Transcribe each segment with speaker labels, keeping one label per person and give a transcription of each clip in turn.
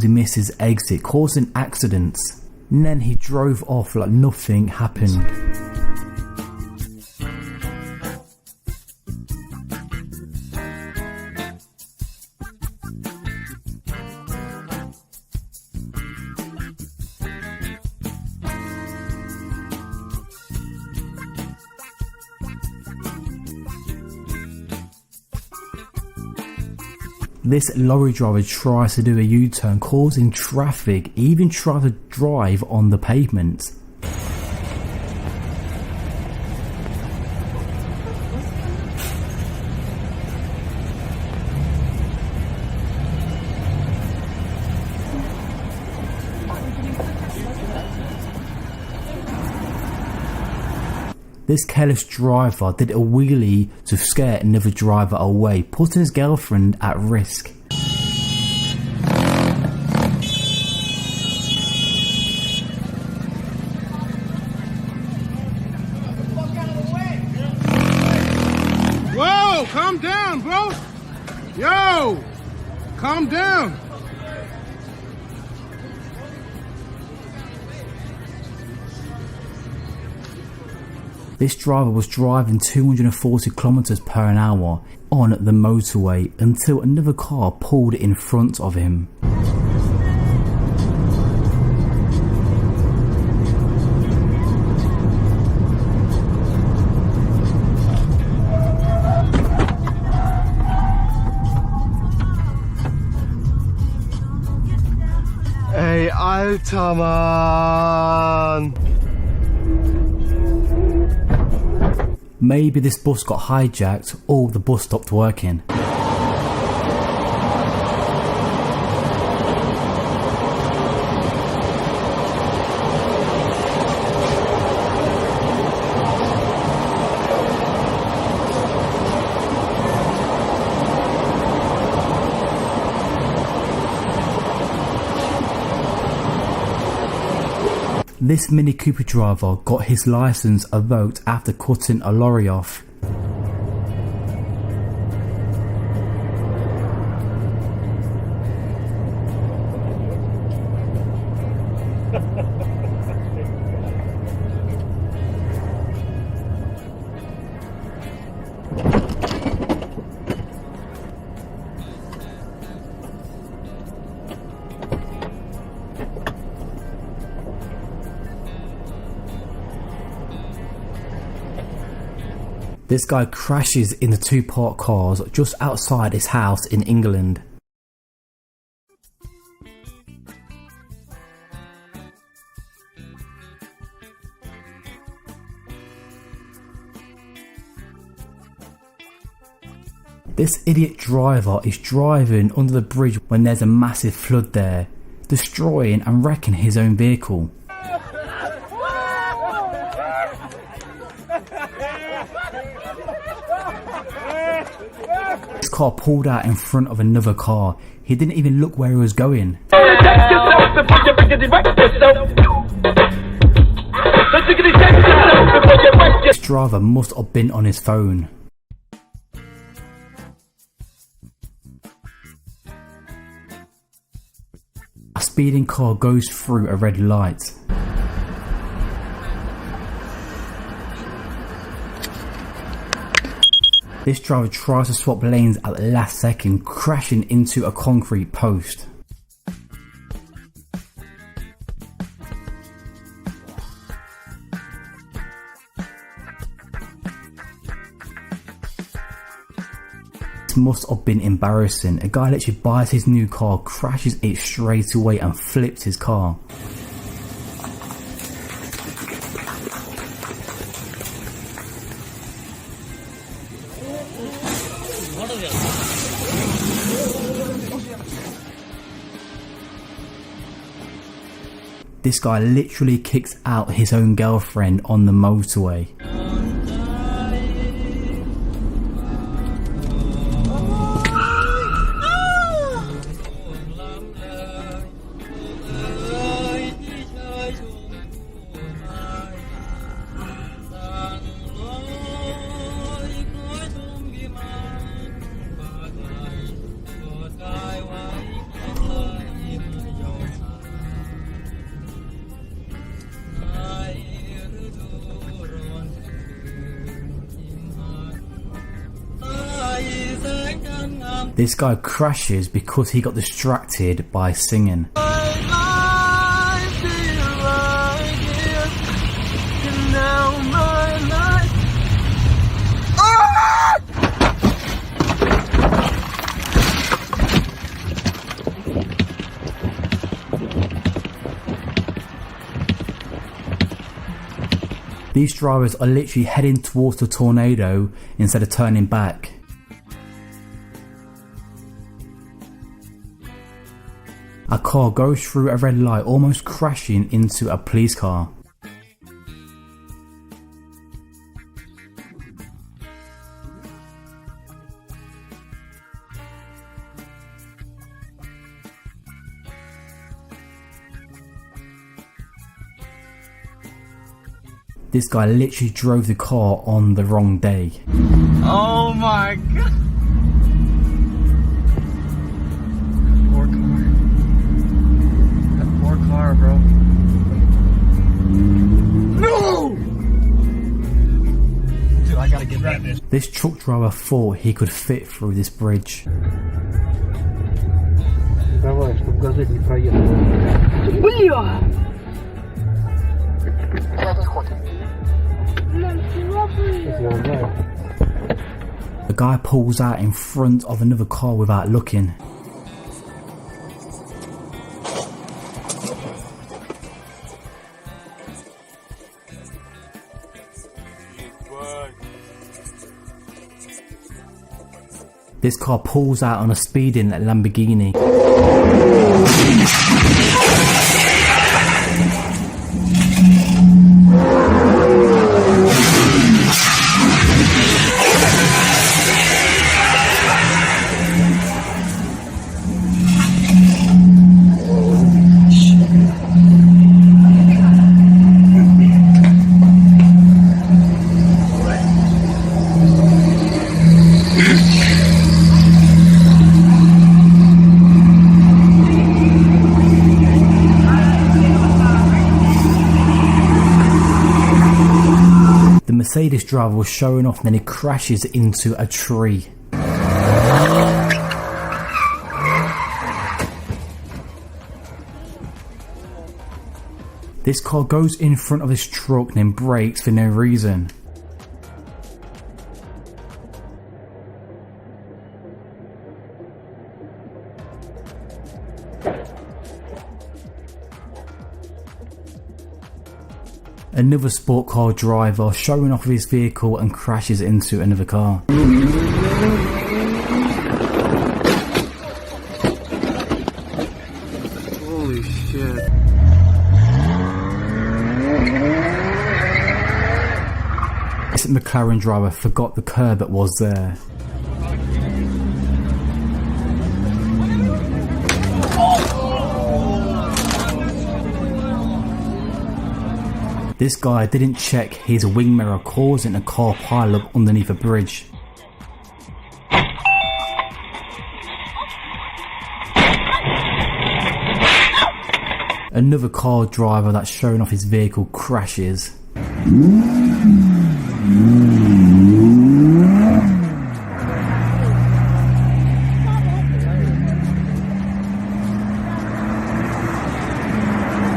Speaker 1: He missed his exit, causing accidents. And then he drove off like nothing happened. This lorry driver tries to do a U-turn, causing traffic, even tries to drive on the pavement. This careless driver did a wheelie to scare another driver away, putting his girlfriend at risk.
Speaker 2: Whoa, calm down, bro. Yo, calm down.
Speaker 1: This driver was driving 240 kilometers per hour on the motorway until another car pulled in front of him.
Speaker 3: Ey, Alter, Mann!
Speaker 1: Maybe this bus got hijacked or the bus stopped working. This Mini Cooper driver got his license revoked after cutting a lorry off. This guy crashes into two parked cars just outside his house in England. This idiot driver is driving under the bridge when there's a massive flood there, destroying and wrecking his own vehicle. This car pulled out in front of another car. He didn't even look where he was going. This driver must have been on his phone. A speeding car goes through a red light. This driver tries to swap lanes at the last second, crashing into a concrete post. This must have been embarrassing. A guy literally buys his new car, crashes it straight away and flips his car. This guy literally kicks out his own girlfriend on the motorway. This guy crashes because he got distracted by singing. These drivers are literally heading towards the tornado instead of turning back. A car goes through a red light, almost crashing into a police car. This guy literally drove the car on the wrong day.
Speaker 3: Oh my god. Poor car. That poor car, bro. No! Dude, I gotta get rid of this.
Speaker 1: This truck driver thought he could fit through this bridge.
Speaker 4: Давай, чтоб газель не проехал. Бля!
Speaker 1: The guy pulls out in front of another car without looking. This car pulls out on a speeding Lamborghini. The Mercedes driver was showing off and then he crashes into a tree. This car goes in front of this truck and then brakes for no reason. Another sport car driver showing off his vehicle and crashes into another car.
Speaker 3: Holy shit.
Speaker 1: This McLaren driver forgot the curb that was there. This guy didn't check his wing mirror, causing a car pileup underneath a bridge. Another car driver that's showing off his vehicle crashes.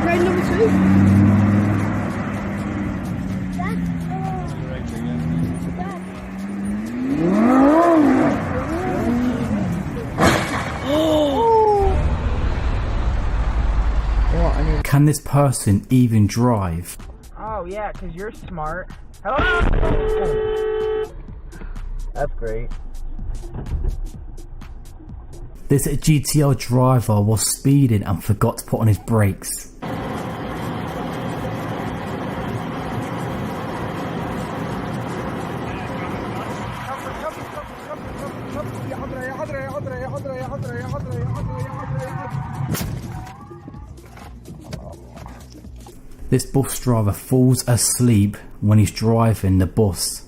Speaker 4: Grade number 2?
Speaker 1: Can this person even drive?
Speaker 5: Oh yeah, because you're smart. Hello? That's great.
Speaker 1: This GTL driver was speeding and forgot to put on his brakes. This bus driver falls asleep when he's driving the bus.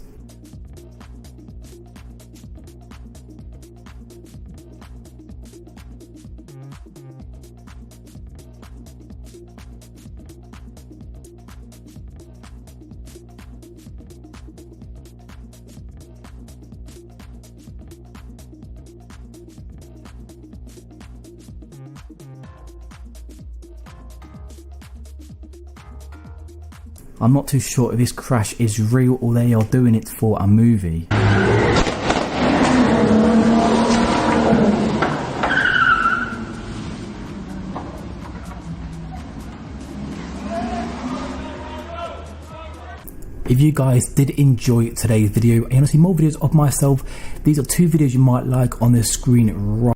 Speaker 1: I'm not too sure if this crash is real or they are doing it for a movie. If you guys did enjoy today's video and you want to see more videos of myself, these are 2 videos you might like on the screen right